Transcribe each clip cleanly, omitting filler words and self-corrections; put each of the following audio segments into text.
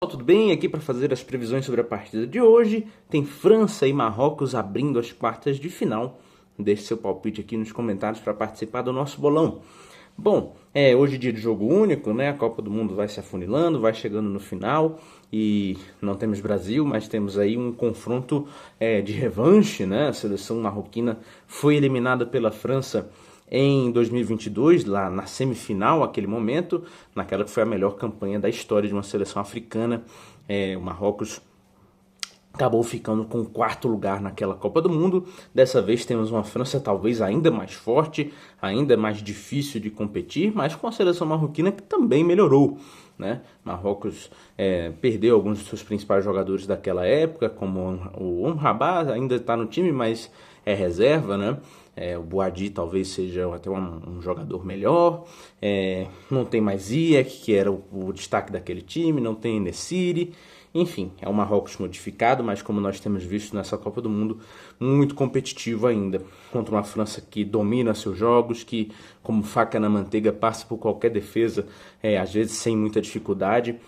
Tudo bem? Aqui para fazer as previsões sobre a partida de hoje. Tem França e Marrocos abrindo as quartas de final. Deixe seu palpite aqui nos comentários para participar do nosso bolão. Bom, hoje é dia de jogo único, né? A Copa do Mundo vai se afunilando, vai chegando no final e não temos Brasil, mas temos aí um confronto de revanche, né? A seleção marroquina foi eliminada pela França em 2022, lá na semifinal, aquele momento, naquela que foi a melhor campanha da história de uma seleção africana. O Marrocos acabou ficando com o quarto lugar naquela Copa do Mundo. Dessa vez temos uma França talvez ainda mais forte, ainda mais difícil de competir, mas com a seleção marroquina que também melhorou, né? Marrocos perdeu alguns de seus principais jogadores daquela época, como o Amrabat, ainda está no time, mas é reserva, né? O Boadi talvez seja até um jogador melhor. Não tem mais Ziyech, que era o destaque daquele time, não tem Enesiri. Enfim, é um Marrocos modificado, mas como nós temos visto nessa Copa do Mundo, muito competitivo ainda. Contra uma França que domina seus jogos, que como faca na manteiga passa por qualquer defesa, às vezes sem muita dificuldade.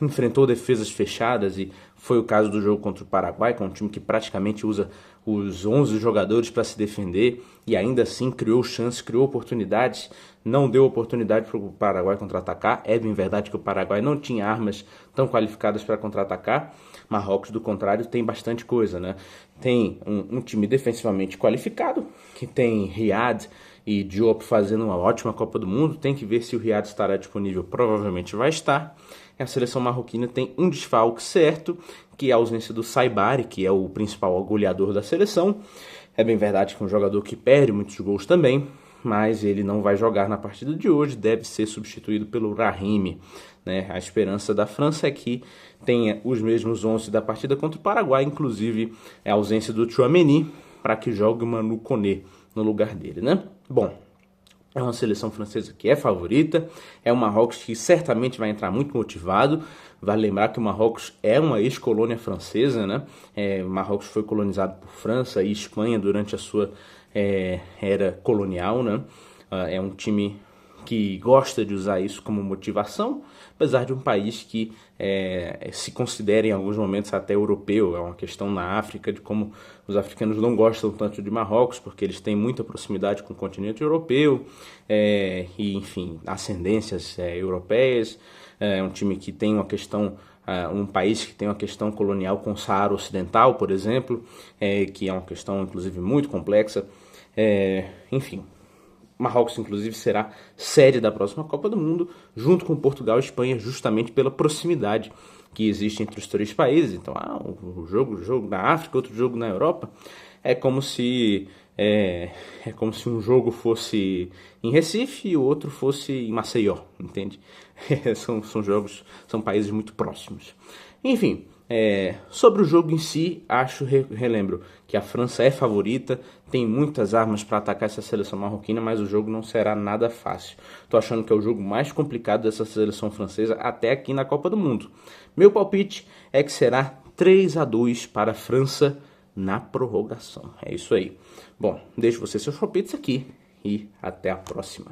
Enfrentou defesas fechadas e foi o caso do jogo contra o Paraguai, com um time que praticamente usa os 11 jogadores para se defender e ainda assim criou chances, criou oportunidades, não deu oportunidade para o Paraguai contra-atacar. É bem verdade que o Paraguai não tinha armas tão qualificadas para contra-atacar. Marrocos, do contrário, tem bastante coisa, né? Tem um time defensivamente qualificado, que tem Riyad e Diop fazendo uma ótima Copa do Mundo. Tem que ver se o Riyad estará disponível, provavelmente vai estar. A seleção marroquina tem um desfalque certo, que é a ausência do Saibari, que é o principal goleador da seleção. É bem verdade que é um jogador que perde muitos gols também, mas ele não vai jogar na partida de hoje, deve ser substituído pelo Brahimi, né? A esperança da França é que tenha os mesmos 11 da partida contra o Paraguai, inclusive a ausência do Tchouaméni, para que jogue o Manu Koné no lugar dele, né? Bom, é uma seleção francesa que é favorita, é um Marrocos que certamente vai entrar muito motivado. Vale lembrar que o Marrocos é uma ex-colônia francesa, né? O Marrocos foi colonizado por França e Espanha durante a sua era colonial, né? É um time que gosta de usar isso como motivação, apesar de um país que se considera em alguns momentos até europeu. É uma questão na África de como os africanos não gostam tanto de Marrocos, porque eles têm muita proximidade com o continente europeu e, enfim, ascendências europeias. É um time que tem uma questão, um país que tem uma questão colonial com o Saara Ocidental, por exemplo, que é uma questão, inclusive, muito complexa. Enfim, Marrocos, inclusive, será sede da próxima Copa do Mundo, junto com Portugal e Espanha, justamente pela proximidade que existe entre os três países. Então, um jogo na África, outro jogo na Europa, é como se um jogo fosse em Recife e o outro fosse em Maceió, entende? São países muito próximos. Enfim, sobre o jogo em si, relembro que a França é favorita, tem muitas armas para atacar essa seleção marroquina, mas o jogo não será nada fácil. Tô achando que é o jogo mais complicado dessa seleção francesa até aqui na Copa do Mundo. Meu palpite é que será 3-2 para a França na prorrogação. É isso aí. Bom, deixo você seus palpites aqui e até a próxima.